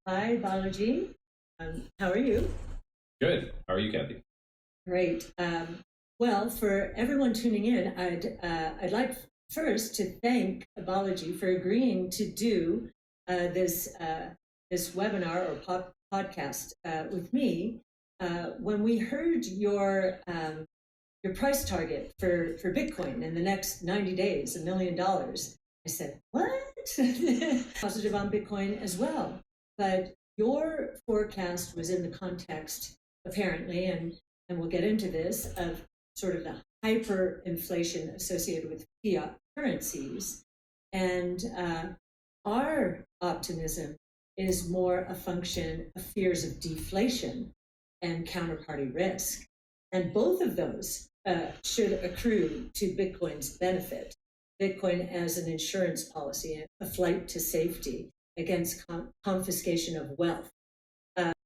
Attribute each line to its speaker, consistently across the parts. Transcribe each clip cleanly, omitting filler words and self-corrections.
Speaker 1: Hi, Balaji. How are you?
Speaker 2: Good. How are you, Kathy?
Speaker 1: Great. Well, for everyone tuning in, I'd like first to thank Balaji for agreeing to do this webinar or podcast with me. When we heard your price target for Bitcoin in the next 90 days, $1 million, I said, what? Positive on Bitcoin as well. But your forecast was in the context, apparently, and we'll get into this, of sort of the hyperinflation associated with fiat currencies. And our optimism is more a function of fears of deflation and counterparty risk. And both of those should accrue to Bitcoin's benefit. Bitcoin as an insurance policy, a flight to safety against confiscation of wealth.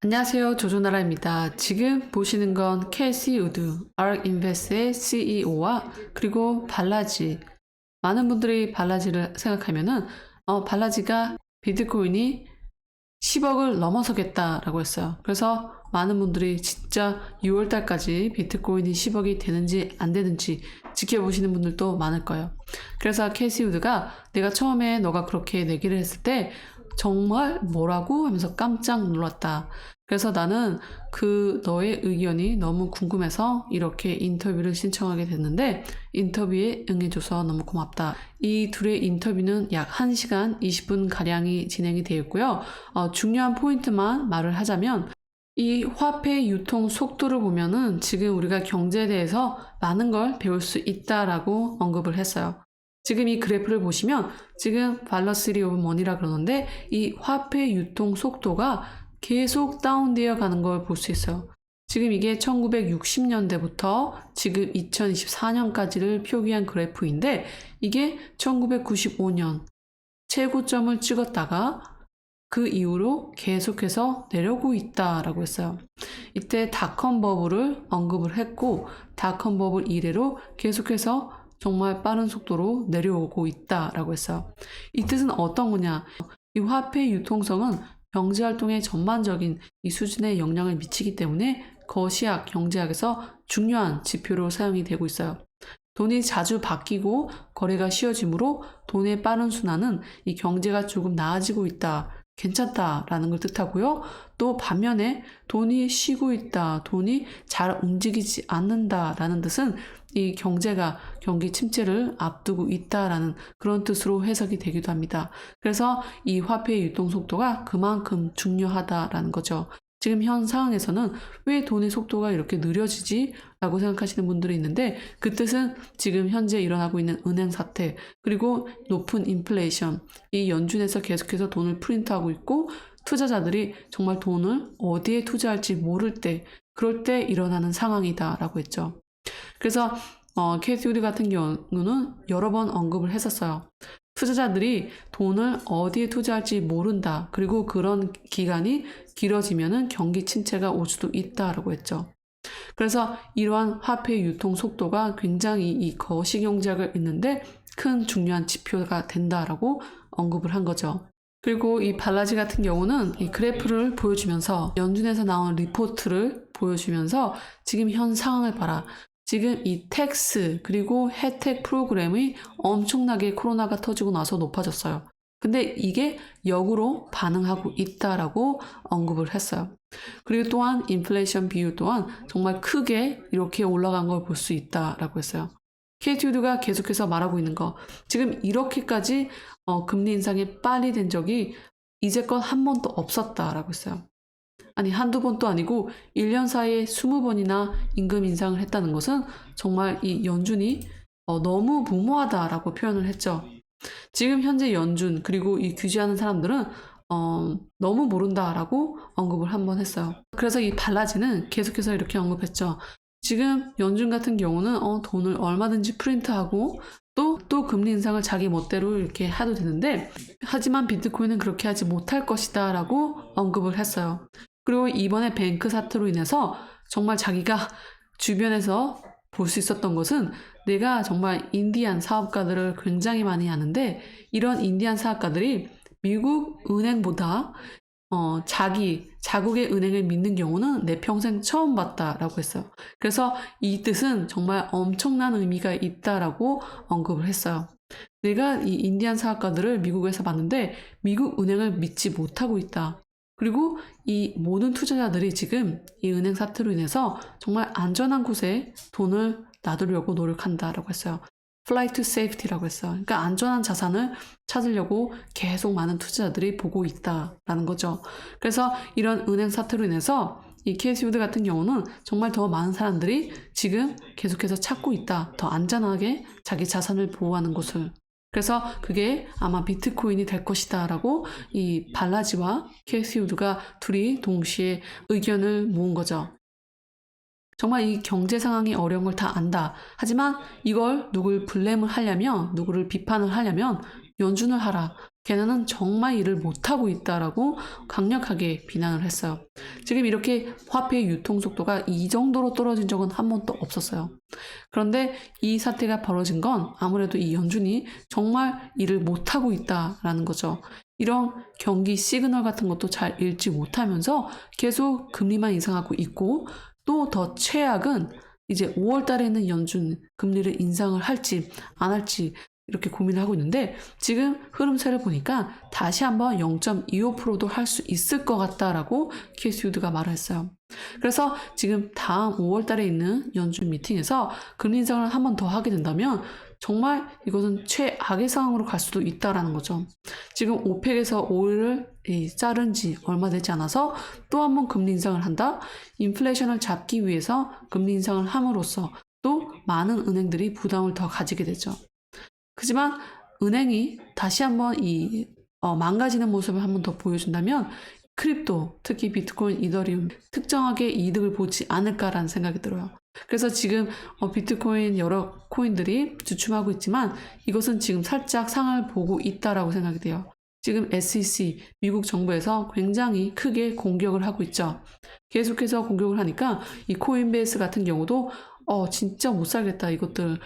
Speaker 3: 안녕하세요. 조조나라입니다. 지금 보시는 건 캐시 우드, ARK Invest의 CEO와 그리고 발라지. 많은 분들이 발라지를 생각하면은 발라지가 비트코인이 10억을 넘어서겠다라고 했어요. 그래서 많은 분들이 진짜 6월달까지 비트코인이 10억이 되는지 안 되는지 지켜보시는 분들도 많을 거예요. 그래서 캐시 우드가 내가 처음에 너가 그렇게 내기를 했을 때 정말 뭐라고 하면서 깜짝 놀랐다. 그래서 나는 그 너의 의견이 너무 궁금해서 이렇게 인터뷰를 신청하게 됐는데 인터뷰에 응해줘서 너무 고맙다. 이 둘의 인터뷰는 약 1시간 20분 가량이 진행이 되어 있고요. 중요한 포인트만 말을 하자면 이 화폐 유통 속도를 보면은 지금 우리가 경제에 대해서 많은 걸 배울 수 있다라고 언급을 했어요. 지금 이 그래프를 보시면 지금 발러시리 오브 머니라 그러는데 이 화폐 유통 속도가 계속 다운되어 가는 걸 볼 수 있어요. 지금 이게 1960년대부터 지금 2024년까지를 표기한 그래프인데 이게 1995년 최고점을 찍었다가 그 이후로 계속해서 내려오고 있다라고 했어요. 이때 닷컴 버블을 언급을 했고 닷컴 버블 이래로 계속해서 정말 빠른 속도로 내려오고 있다라고 했어요. 이 뜻은 어떤 거냐? 이 화폐 유통성은 경제활동의 전반적인 이 수준에 영향을 미치기 때문에 거시학, 경제학에서 중요한 지표로 사용이 되고 있어요. 돈이 자주 바뀌고 거래가 쉬워지므로 돈의 빠른 순환은 이 경제가 조금 나아지고 있다, 괜찮다라는 걸 뜻하고요. 또 반면에 돈이 쉬고 있다, 돈이 잘 움직이지 않는다라는 뜻은 이 경제가 경기 침체를 앞두고 있다라는 그런 뜻으로 해석이 되기도 합니다. 그래서 이 화폐의 유통 속도가 그만큼 중요하다라는 거죠. 지금 현 상황에서는 왜 돈의 속도가 이렇게 느려지지? 라고 생각하시는 분들이 있는데 그 뜻은 지금 현재 일어나고 있는 은행 사태 그리고 높은 인플레이션 이 연준에서 계속해서 돈을 프린트하고 있고 투자자들이 정말 돈을 어디에 투자할지 모를 때 그럴 때 일어나는 상황이다 라고 했죠. 그래서 캐시 우드 같은 경우는 여러 번 언급을 했었어요. 투자자들이 돈을 어디에 투자할지 모른다. 그리고 그런 기간이 길어지면은 경기 침체가 올 수도 있다라고 했죠. 그래서 이러한 화폐 유통 속도가 굉장히 이 거시경제학을 읽는데 큰 중요한 지표가 된다라고 언급을 한 거죠. 그리고 이 발라지 같은 경우는 이 그래프를 보여주면서 연준에서 나온 리포트를 보여주면서 지금 현 상황을 봐라. 지금 이 텍스 그리고 혜택 프로그램이 엄청나게 코로나가 터지고 나서 높아졌어요. 근데 이게 역으로 반응하고 있다라고 언급을 했어요. 그리고 또한 인플레이션 비율 또한 정말 크게 이렇게 올라간 걸 볼 수 있다라고 했어요. 캐시 우드가 계속해서 말하고 있는 거 지금 이렇게까지 금리 인상이 빨리 된 적이 이제껏 한 번도 없었다라고 했어요. 아니 한두 번도 아니고 1년 사이에 20번이나 임금 인상을 했다는 것은 정말 이 연준이 너무 무모하다라고 표현을 했죠. 지금 현재 연준 그리고 이 규제하는 사람들은 너무 모른다라고 언급을 한번 했어요. 그래서 이 발라지는 계속해서 이렇게 언급했죠. 지금 연준 같은 경우는 돈을 얼마든지 프린트하고 또 금리 인상을 자기 멋대로 이렇게 해도 되는데 하지만 비트코인은 그렇게 하지 못할 것이다 라고 언급을 했어요. 그리고 이번에 뱅크 사태로 인해서 정말 자기가 주변에서 볼 수 있었던 것은 내가 정말 인디안 사업가들을 굉장히 많이 아는데 이런 인디안 사업가들이 미국 은행보다 자국의 은행을 믿는 경우는 내 평생 처음 봤다라고 했어요. 그래서 이 뜻은 정말 엄청난 의미가 있다라고 언급을 했어요. 내가 이 인디안 사학가들을 미국에서 봤는데 미국 은행을 믿지 못하고 있다. 그리고 이 모든 투자자들이 지금 이 은행 사태로 인해서 정말 안전한 곳에 돈을 놔두려고 노력한다라고 했어요. Flight to safety라고 했어요. 그러니까 안전한 자산을 찾으려고 계속 많은 투자자들이 보고 있다라는 거죠. 그래서 이런 은행 사태로 인해서 이 케이스 우드 같은 경우는 정말 더 많은 사람들이 지금 계속해서 찾고 있다. 더 안전하게 자기 자산을 보호하는 곳을. 그래서 그게 아마 비트코인이 될 것이다 라고 이 발라지와 케이스 우드가 둘이 동시에 의견을 모은 거죠. 정말 이 경제 상황이 어려운 걸 다 안다. 하지만 이걸 누굴 블레임을 하려면, 누구를 비판을 하려면 연준을 하라. 걔네는 정말 일을 못하고 있다라고 강력하게 비난을 했어요. 지금 이렇게 화폐의 유통 속도가 이 정도로 떨어진 적은 한 번도 없었어요. 그런데 이 사태가 벌어진 건 아무래도 이 연준이 정말 일을 못하고 있다라는 거죠. 이런 경기 시그널 같은 것도 잘 읽지 못하면서 계속 금리만 인상하고 있고 또 더 최악은 이제 5월 달에 있는 연준 금리를 인상을 할지 안 할지 이렇게 고민을 하고 있는데 지금 흐름세를 보니까 다시 한번 0.25%도 할 수 있을 것 같다라고 케이스 우드가 말을 했어요. 그래서 지금 다음 5월 달에 있는 연준 미팅에서 금리 인상을 한 번 더 하게 된다면 정말 이것은 최악의 상황으로 갈 수도 있다라는 거죠. 지금 오펙에서 오일을 자른 지 얼마 되지 않아서 또 한 번 금리 인상을 한다. 인플레이션을 잡기 위해서 금리 인상을 함으로써 또 많은 은행들이 부담을 더 가지게 되죠. 하지만 은행이 다시 한번 망가지는 모습을 한 번 더 보여준다면 크립토, 특히 비트코인, 이더리움 특정하게 이득을 보지 않을까라는 생각이 들어요. 그래서 지금 비트코인 여러 코인들이 주춤하고 있지만 이것은 지금 살짝 상을 보고 있다라고 생각이 돼요. 지금 SEC, 미국 정부에서 굉장히 크게 공격을 하고 있죠. 계속해서 공격을 하니까 이 코인베이스 같은 경우도 진짜 못 살겠다. 이것들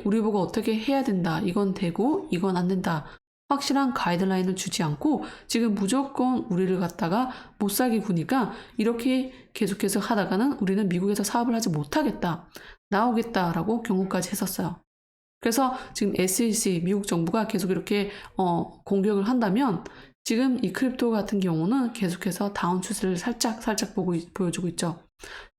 Speaker 3: 우리 보고 어떻게 해야 된다. 이건 되고 이건 안 된다. 확실한 가이드라인을 주지 않고 지금 무조건 우리를 갖다가 못 살게 구니까 이렇게 계속해서 하다가는 우리는 미국에서 사업을 하지 못하겠다. 나오겠다라고 경고까지 했었어요. 그래서 지금 SEC, 미국 정부가 계속 이렇게 공격을 한다면 지금 이 크립토 같은 경우는 계속해서 다운 추세를 살짝 보여주고 있죠.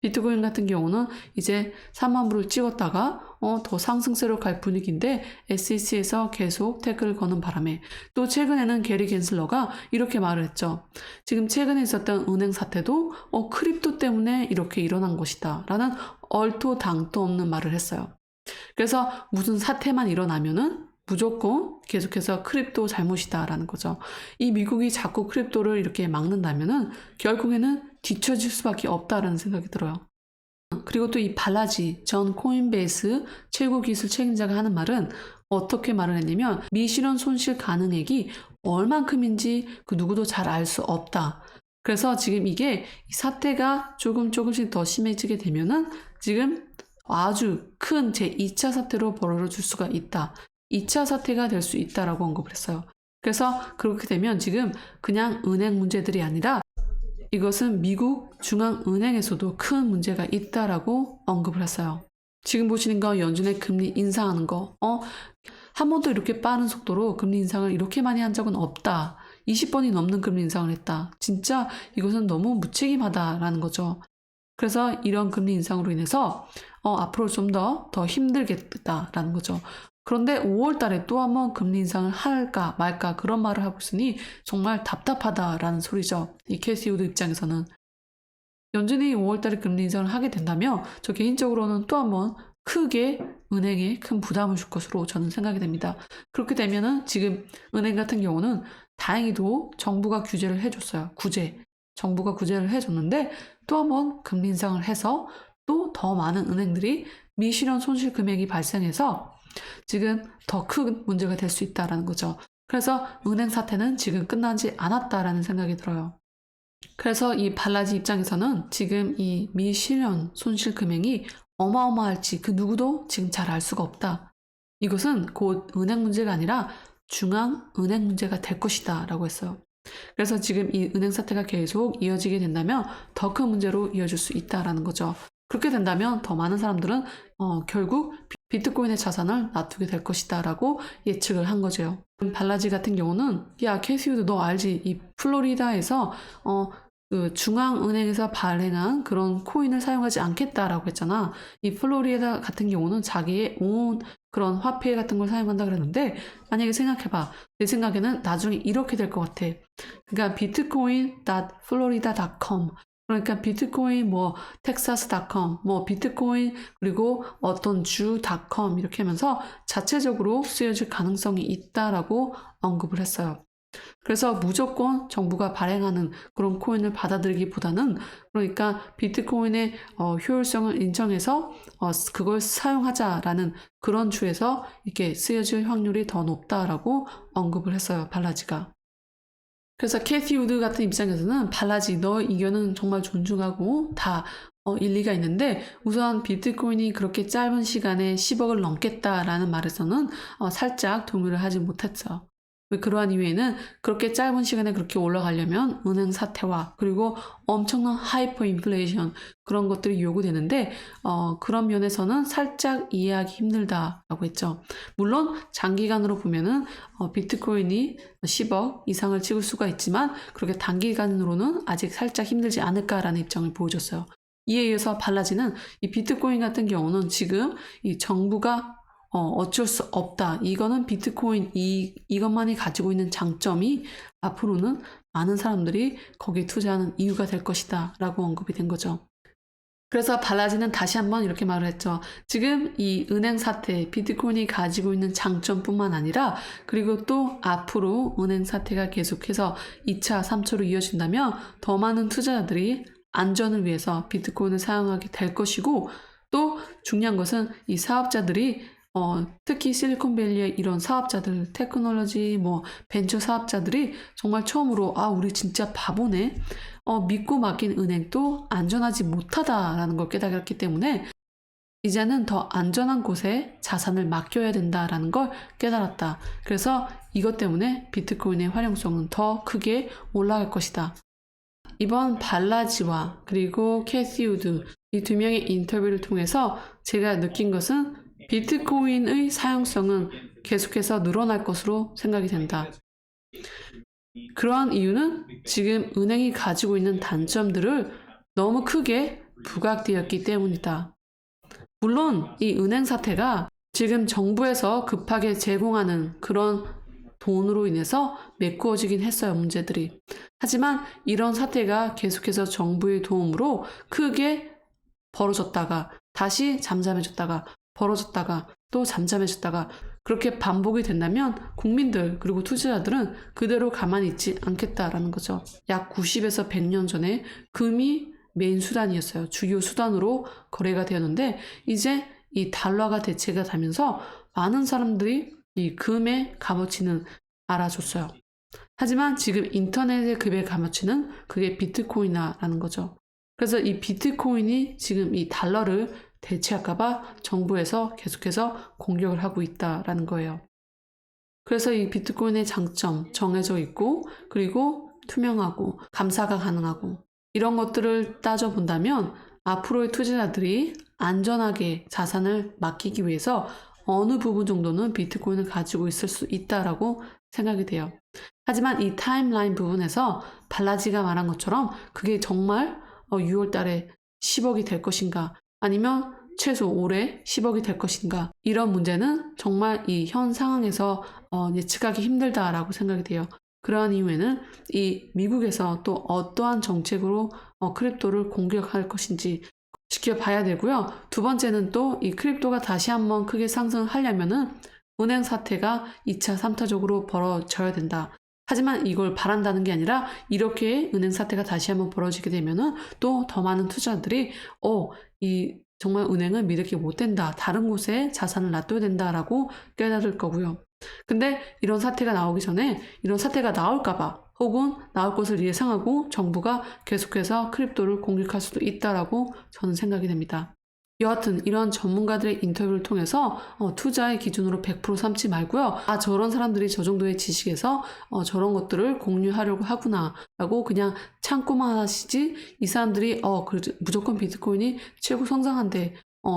Speaker 3: 비트코인 같은 경우는 이제 3만 불을 찍었다가 더 상승세로 갈 분위기인데 SEC에서 계속 태클을 거는 바람에 또 최근에는 게리 갠슬러가 이렇게 말을 했죠. 지금 최근에 있었던 은행 사태도 크립토 때문에 이렇게 일어난 것이다 라는 얼토 당토 없는 말을 했어요. 그래서 무슨 사태만 일어나면은 무조건 계속해서 크립토 잘못이다라는 거죠. 이 미국이 자꾸 크립토를 이렇게 막는다면은 결국에는 뒤처질 수밖에 없다라는 생각이 들어요. 그리고 또 이 발라지 전 코인베이스 최고 기술 책임자가 하는 말은 어떻게 말을 했냐면 미실현 손실 가능액이 얼만큼인지 그 누구도 잘 알 수 없다. 그래서 지금 이게 사태가 조금씩 더 심해지게 되면은 지금 아주 큰 제2차 사태로 벌어질 수가 있다. 2차 사태가 될 수 있다라고 언급을 했어요. 그래서 그렇게 되면 지금 그냥 은행 문제들이 아니라 이것은 미국 중앙은행에서도 큰 문제가 있다라고 언급을 했어요. 지금 보시는 거 연준의 금리 인상하는 거. 한 번도 이렇게 빠른 속도로 금리 인상을 이렇게 많이 한 적은 없다. 20번이 넘는 금리 인상을 했다. 진짜 이것은 너무 무책임하다라는 거죠. 그래서 이런 금리 인상으로 인해서 앞으로 좀 더 힘들겠다라는 거죠. 그런데 5월 달에 또 한번 금리 인상을 할까 말까 그런 말을 하고 있으니 정말 답답하다라는 소리죠. 이 케이스 우드 입장에서는. 연준이 5월 달에 금리 인상을 하게 된다면 저 개인적으로는 또 한번 크게 은행에 큰 부담을 줄 것으로 저는 생각이 됩니다. 그렇게 되면은 지금 은행 같은 경우는 다행히도 정부가 규제를 해줬어요. 정부가 구제를 해줬는데 또 한번 금리 인상을 해서 또 더 많은 은행들이 미실현 손실 금액이 발생해서 지금 더 큰 문제가 될 수 있다는 거죠. 그래서 은행 사태는 지금 끝나지 않았다라는 생각이 들어요. 그래서 이 발라지 입장에서는 지금 이 미실현 손실 금액이 어마어마할지 그 누구도 지금 잘 알 수가 없다. 이것은 곧 은행 문제가 아니라 중앙은행 문제가 될 것이다 라고 했어요. 그래서 지금 이 은행 사태가 계속 이어지게 된다면 더 큰 문제로 이어질 수 있다라는 거죠. 그렇게 된다면 더 많은 사람들은 결국 비트코인의 자산을 놔두게 될 것이다 라고 예측을 한 거죠. 발라지 같은 경우는 야 캐시우드 너 알지? 이 플로리다에서 그 중앙은행에서 발행한 그런 코인을 사용하지 않겠다라고 했잖아. 이 플로리다 같은 경우는 자기의 온 그런 화폐 같은 걸 사용한다 그랬는데 만약에 생각해봐. 내 생각에는 나중에 이렇게 될 것 같아. 그러니까 bitcoin.florida.com 그러니까 비트코인 뭐 텍사스.com 뭐 비트코인 그리고 어떤 주.com 이렇게 하면서 자체적으로 쓰여질 가능성이 있다라고 언급을 했어요. 그래서 무조건 정부가 발행하는 그런 코인을 받아들이기보다는 그러니까 비트코인의 효율성을 인정해서 그걸 사용하자라는 그런 주에서 이렇게 쓰여질 확률이 더 높다라고 언급을 했어요. 발라지가. 그래서 캐티 우드 같은 입장에서는 발라지 너 의견은 정말 존중하고 다 일리가 있는데 우선 비트코인이 그렇게 짧은 시간에 10억을 넘겠다라는 말에서는 살짝 동의를 하지 못했죠. 그러한 이유에는 그렇게 짧은 시간에 그렇게 올라가려면 은행 사태와 그리고 엄청난 하이퍼 인플레이션 그런 것들이 요구되는데 그런 면에서는 살짝 이해하기 힘들다라고 했죠. 물론 장기간으로 보면은 비트코인이 10억 이상을 찍을 수가 있지만 그렇게 단기간으로는 아직 살짝 힘들지 않을까라는 입장을 보여줬어요. 이에 의해서 발라지는 이 비트코인 같은 경우는 지금 이 정부가 어쩔 수 없다. 이거는 비트코인 이것만이 가지고 있는 장점이 앞으로는 많은 사람들이 거기에 투자하는 이유가 될 것이다 라고 언급이 된 거죠. 그래서 발라지는 다시 한번 이렇게 말을 했죠. 지금 이 은행 사태, 비트코인이 가지고 있는 장점뿐만 아니라 그리고 또 앞으로 은행 사태가 계속해서 2차, 3차로 이어진다면 더 많은 투자자들이 안전을 위해서 비트코인을 사용하게 될 것이고 또 중요한 것은 이 사업자들이 특히 실리콘밸리의 이런 사업자들, 테크놀로지, 뭐 벤처 사업자들이 정말 처음으로 우리 진짜 바보네. 믿고 맡긴 은행도 안전하지 못하다라는 걸 깨달았기 때문에 이제는 더 안전한 곳에 자산을 맡겨야 된다라는 걸 깨달았다. 그래서 이것 때문에 비트코인의 활용성은 더 크게 올라갈 것이다. 이번 발라지와 그리고 캐시 우드 이 두 명의 인터뷰를 통해서 제가 느낀 것은 비트코인의 사용성은 계속해서 늘어날 것으로 생각이 된다. 그러한 이유는 지금 은행이 가지고 있는 단점들을 너무 크게 부각되었기 때문이다. 물론 이 은행 사태가 지금 정부에서 급하게 제공하는 그런 돈으로 인해서 메꾸어지긴 했어요, 문제들이. 하지만 이런 사태가 계속해서 정부의 도움으로 크게 벌어졌다가 다시 잠잠해졌다가 벌어졌다가 또 잠잠해졌다가 그렇게 반복이 된다면 국민들 그리고 투자자들은 그대로 가만히 있지 않겠다라는 거죠. 약 90에서 100년 전에 금이 메인 수단이었어요. 주요 수단으로 거래가 되었는데 이제 이 달러가 대체가 되면서 많은 사람들이 이 금의 값어치는 알아줬어요. 하지만 지금 인터넷의 금의 값어치는 그게 비트코인이라는 거죠. 그래서 이 비트코인이 지금 이 달러를 대체할까봐 정부에서 계속해서 공격을 하고 있다라는 거예요. 그래서 이 비트코인의 장점 정해져 있고 그리고 투명하고 감사가 가능하고 이런 것들을 따져본다면 앞으로의 투자자들이 안전하게 자산을 맡기기 위해서 어느 부분 정도는 비트코인을 가지고 있을 수 있다라고 생각이 돼요. 하지만 이 타임라인 부분에서 발라지가 말한 것처럼 그게 정말 6월 달에 10억이 될 것인가 아니면 최소 올해 10억이 될 것인가 이런 문제는 정말 이 현 상황에서 예측하기 힘들다라고 생각이 돼요. 그러한 이유에는 이 미국에서 또 어떠한 정책으로 크립토를 공격할 것인지 지켜봐야 되고요. 두 번째는 또 이 크립토가 다시 한번 크게 상승하려면은 은행 사태가 2차, 3차적으로 벌어져야 된다. 하지만 이걸 바란다는 게 아니라 이렇게 은행 사태가 다시 한번 벌어지게 되면은 또 더 많은 투자자들이 이 정말 은행을 믿을 게 못 된다. 다른 곳에 자산을 놔둬야 된다라고 깨달을 거고요. 근데 이런 사태가 나오기 전에 이런 사태가 나올까봐 혹은 나올 것을 예상하고 정부가 계속해서 크립토를 공격할 수도 있다라고 저는 생각이 됩니다. 여하튼 이런 전문가들의 인터뷰를 통해서 투자의 기준으로 100% 삼지 말고요. 아, 저런 사람들이 저 정도의 지식에서 저런 것들을 공유하려고 하구나 라고 그냥 참고만 하시지, 이 사람들이 무조건 비트코인이 최고 성장한대,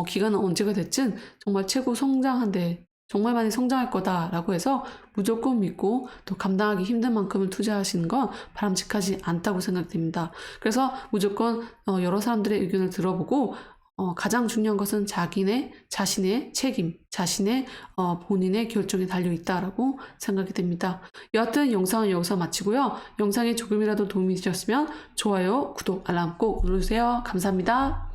Speaker 3: 기간은 언제가 됐든 정말 최고 성장한대, 정말 많이 성장할 거다라고 해서 무조건 믿고 또 감당하기 힘든 만큼을 투자하시는 건 바람직하지 않다고 생각됩니다. 그래서 무조건 여러 사람들의 의견을 들어보고 가장 중요한 것은 자신의 책임, 자신의 본인의 결정에 달려 있다라고 생각이 됩니다. 여하튼 영상은 여기서 마치고요. 영상이 조금이라도 도움이 되셨으면 좋아요, 구독, 알람 꼭 눌러주세요. 감사합니다.